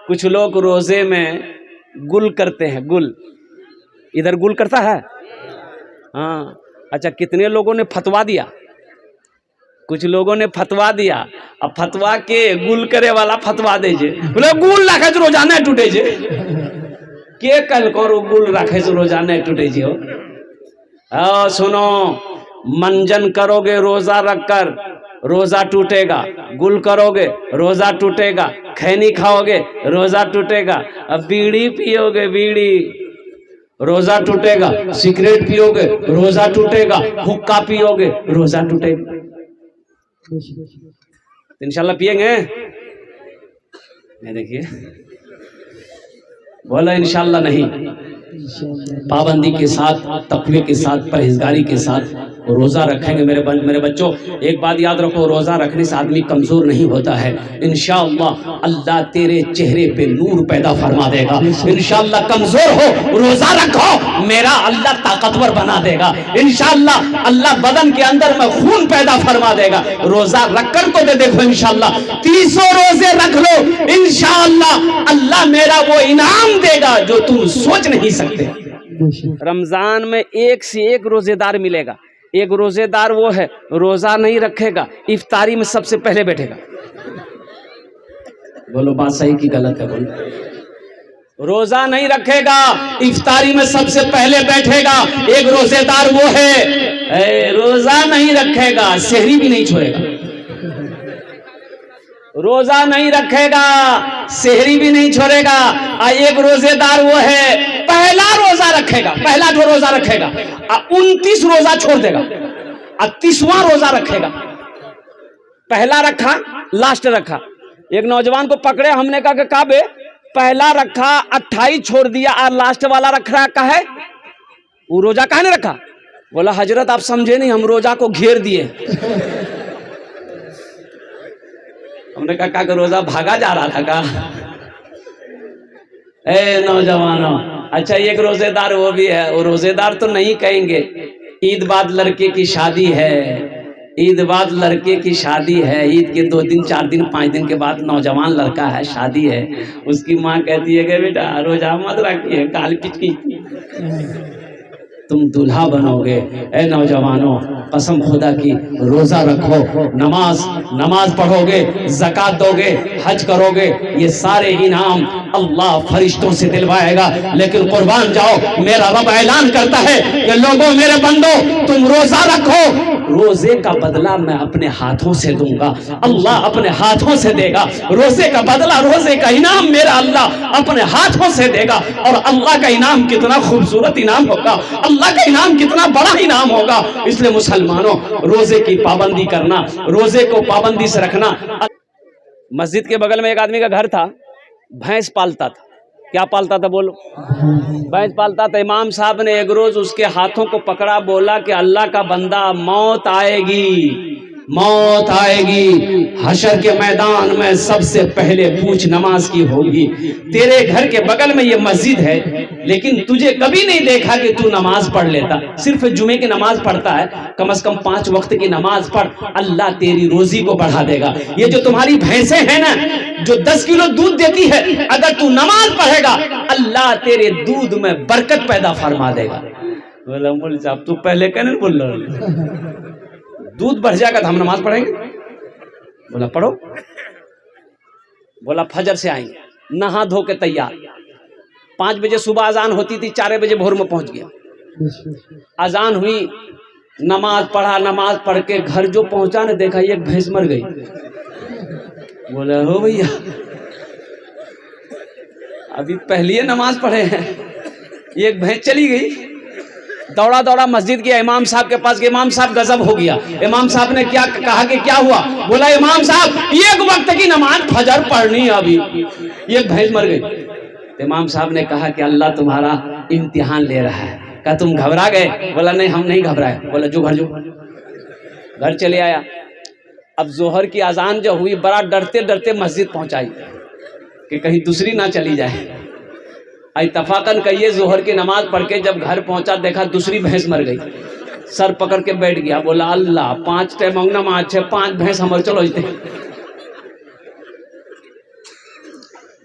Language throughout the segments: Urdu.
کچھ لوگ روزے میں گل کرتے ہیں، گل ادھر گل کرتا ہے ہاں اچھا کتنے لوگوں نے فتوا دیا؟ کچھ لوگوں نے فتوا دیا، اب فتوا کے گل کرے والا فتوا دے جے بولے گل رکھے تو روزانہ ٹوٹے جے کے کل کرو گل رکھے تو روزانہ ٹوٹے جے ہو سنو منجن کرو گے روزہ رکھ کر روزہ ٹوٹے گا، گل کرو گے روزہ ٹوٹے گا، کھینی کھاؤ گے روزہ ٹوٹے گا، اب بیڑی پیو گے بیڑی روزہ ٹوٹے گا، سگریٹ پیو گے روزہ ٹوٹے گا، حقہ پیو گے روزہ ٹوٹے گا۔ انشاءاللہ پیئیں گے نہیں؟ دیکھیے بولا انشاءاللہ نہیں، پابندی کے ساتھ، تقوی کے ساتھ، پرہیزگاری کے ساتھ روزہ رکھیں گے۔ میرے بچوں ایک بات یاد رکھو، روزہ رکھنے سے آدمی کمزور نہیں ہوتا ہے، انشاءاللہ اللہ تیرے چہرے پہ نور پیدا فرما دے گا۔ انشاءاللہ کمزور ہو روزہ رکھو، میرا اللہ طاقتور بنا دے گا۔ انشاءاللہ اللہ بدن کے اندر میں خون پیدا فرما دے گا۔ روزہ رکھ کر تو دیکھو انشاءاللہ 30 روزے رکھ لو، انشاءاللہ اللہ میرا وہ انعام دے گا جو تم سوچ نہیں سکتے۔ رمضان میں ایک سے ایک روزے دار ملے گا۔ ایک روزے دار وہ ہے روزہ نہیں رکھے گا، افطاری میں سب سے پہلے بیٹھے گا۔ بولو بات صحیح کی غلط ہے؟ بولو روزہ نہیں رکھے گا، افطاری میں سب سے پہلے بیٹھے گا۔ ایک روزے دار وہ ہے روزہ نہیں رکھے گا، سحری بھی نہیں چھوڑے گا۔ روزہ نہیں رکھے گا، سحری بھی نہیں چھوڑے گا۔ ایک روزے دار وہ ہے پہلا روزہ رکھے گا، پہلا جو روزہ رکھے گا 29 روزہ چھوڑ دے گا، 30واں روزہ رکھے گا۔ پہلا رکھا لاسٹ رکھا۔ ایک نوجوان کو پکڑے، ہم نے کہا کہ کعبے پہلا رکھا 28 چھوڑ دیا اور لاسٹ والا رکھ رہا کا ہے، وہ روزہ کہاں نے رکھا؟ بولا حضرت آپ سمجھے نہیں، ہم روزہ کو گھیر دیے۔ ہم نے کہا کہ روزہ بھاگا جا رہا تھا کا؟ اے نوجوانوں اچھا ایک روزے دار وہ بھی ہے، وہ روزے دار تو نہیں کہیں گے، عید بعد لڑکے کی شادی ہے، عید بعد لڑکے کی شادی ہے، عید کے 2 دن 4 دن 5 دن کے بعد نوجوان لڑکا ہے، شادی ہے، اس کی ماں کہتی ہے کہ بیٹا روزہ مت رکھیے، کال پچ کی تم دلہا بنو گے۔ اے نوجوانوں قسم خدا کی روزہ رکھو، نماز پڑھو گے، زکات دو گے، حج کرو گے، یہ سارے انعام اللہ فرشتوں سے دلوائے گا۔ لیکن قربان جاؤ، میرا رب اعلان کرتا ہے کہ لوگوں میرے بندو تم روزہ رکھو، روزے کا بدلہ میں اپنے ہاتھوں سے دوں گا، اللہ اپنے ہاتھوں سے دے گا۔ روزے کا بدلہ، روزے کا انعام میرا اللہ اپنے ہاتھوں سے دے گا۔ اور اللہ کا انعام کتنا خوبصورت انعام ہوگا، اللہ کا انعام کتنا بڑا انعام ہوگا۔ اس لیے مسلمانوں روزے کی پابندی کرنا، روزے کو پابندی سے رکھنا۔ مسجد کے بغل میں ایک آدمی کا گھر تھا، بھینس پالتا تھا۔ کیا پالتا تھا بولو؟ بھینس پالتا تھا۔ امام صاحب نے ایک روز اس کے ہاتھوں کو پکڑا، بولا کہ اللہ کا بندہ موت آئے گی، موت آئے گی، حشر کے میدان میں سب سے پہلے پوچھ نماز کی ہوگی۔ تیرے گھر کے بغل میں یہ مسجد ہے لیکن تجھے کبھی نہیں دیکھا کہ تو نماز پڑھ لیتا، صرف جمعے کی نماز پڑھتا ہے، کم از کم 5 وقت کی نماز پڑھ، اللہ تیری روزی کو بڑھا دے گا۔ یہ جو تمہاری بھینسیں ہیں نا جو 10 کلو دودھ دیتی ہے، اگر تو نماز پڑھے گا اللہ تیرے دودھ میں برکت پیدا فرما دے گا۔ بولا مول صاحب تو پہلے کہنے بول رہا دودھ بڑھ جائے گا تو ہم نماز پڑھیں گے؟ بولا پڑھو۔ بولا فجر سے آئیں گے، نہا دھو کے تیار، 5 بجے صبح اذان ہوتی تھی، 4 بجے بھور میں پہنچ گیا۔ اذان ہوئی، نماز پڑھا، نماز پڑھ کے گھر جو پہنچا نے دیکھا ایک بھینس مر گئی۔ بولا ہو بھیا ابھی پہلی نماز پڑھے ہیں، ایک بھینس چلی گئی۔ دوڑا دوڑا مسجد گیا، امام صاحب کے پاس گیا، امام صاحب غضب ہو گیا۔ امام صاحب نے کیا کہا کہ کیا ہوا؟ بولا امام صاحب ایک وقت کی نماز فجر پڑھنی ابھی، ایک بھینس مر گئی۔ امام صاحب نے کہا کہ اللہ تمہارا امتحان لے رہا ہے۔ کہا تم گھبرا گئے؟ بولا نہیں ہم نہیں گھبرائے۔ بولا جو گھر چلے آیا۔ اب ظہر کی اذان جو ہوئی، بڑا ڈرتے ڈرتے مسجد پہنچائی کہ کہیں دوسری نہ چلی جائے۔ اتفاقاً کہیے ظہر کی نماز پڑھ کے جب گھر پہنچا دیکھا دوسری بھینس مر گئی۔ سر پکڑ کے بیٹھ گیا، بولا اللہ 5 ٹائم مانگنا ماں اچھے 5 بھینس ہمر چلو جتے۔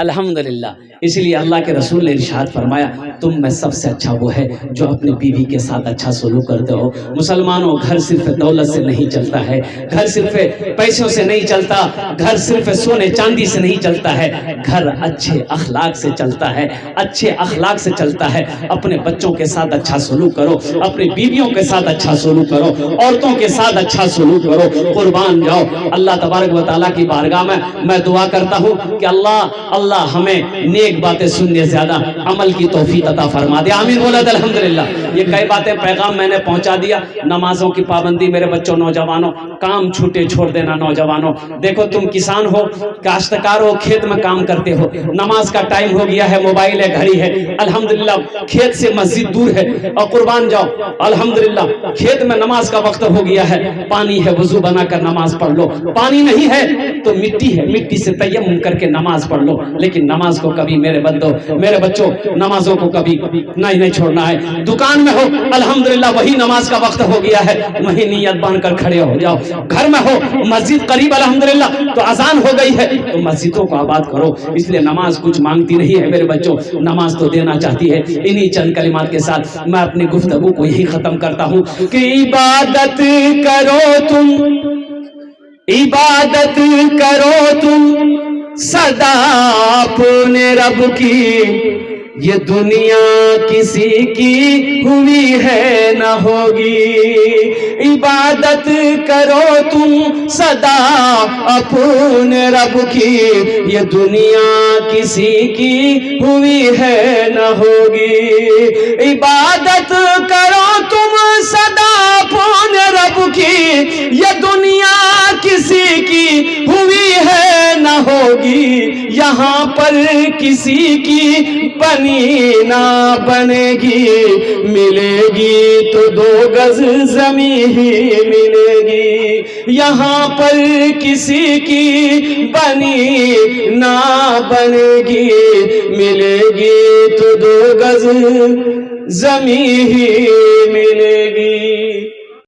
الحمدللہ. اس لیے اللہ کے رسول نے ارشاد فرمایا تم میں سب سے اچھا وہ ہے جو اپنی بیوی کے ساتھ اچھا سلوک کرتے ہو. مسلمانوں گھر صرف دولت سے نہیں چلتا ہے, گھر صرف پیسوں سے نہیں چلتا, گھر صرف سونے چاندی سے نہیں چلتا ہے, گھر اچھے اخلاق سے چلتا ہے, اچھے اخلاق سے چلتا ہے. اپنے بچوں کے ساتھ اچھا سلوک کرو, اپنی بیویوں کے ساتھ اچھا سلوک کرو, عورتوں کے ساتھ اچھا سلوک کرو, قربان جاؤ. اللہ تبارک و تعالیٰ کی بارگاہ میں دعا کرتا ہوں کہ اللہ ہمیں نیک باتیں سننے زیادہ عمل کی توفیق عطا فرما دے. آمین بولا دے الحمدللہ. یہ کئی باتیں پیغام میں نے پہنچا دیا. نمازوں کی پابندی میرے بچوں, نوجوانوں, کام چھوٹے چھوڑ دینا. نوجوانوں دیکھو, تم کسان ہو, کاشتکار ہو, کھیت میں کام کرتے ہو, نماز کا ٹائم ہو گیا ہے, موبائل ہے, گھڑی ہے, الحمدللہ کھیت سے مسجد دور ہے, اور قربان جاؤ الحمدللہ کھیت میں نماز کا وقت ہو گیا ہے, پانی ہے, وضو بنا کر نماز پڑھ لو. پانی نہیں ہے تو مٹی ہے, مٹی سے تیمم کر کے نماز پڑھ لو. لیکن نماز کو کبھی میرے بندو, میرے بچوں, نمازوں کو کبھی نہیں چھوڑنا ہے. دکان میں ہو الحمدللہ وہی نماز کا وقت ہو گیا ہے, وہی نیت باندھ کر کھڑے ہو جاؤ. گھر میں ہو, مسجد قریب الحمدللہ تو اذان ہو گئی ہے تو مسجدوں کو آباد کرو. اس لیے نماز کچھ مانگتی نہیں ہے میرے بچوں, نماز تو دینا چاہتی ہے. انہی چند کلمات کے ساتھ میں اپنی گفتگو کو یہی ختم کرتا ہوں کہ عبادت کرو تم, عبادت کرو تم صدا اپنے رب کی, یہ دنیا کسی کی ہوئی ہے نہ ہوگی. عبادت کرو تم صدا اپنے رب کی, یہ دنیا کسی کی ہوئی ہے نہ ہوگی. عبادت کرو تم صدا اپنے رب کی, یہ دنیا کسی کی ہوئی ہے نہ ہوگی. یہاں پر کسی کی بنی نہ بنے گی, ملے گی تو 2 گز زمین ہی ملے گی. یہاں پر کسی کی بنی نہ بنے گی, ملے گی تو 2 گز زمین ہی ملے گی.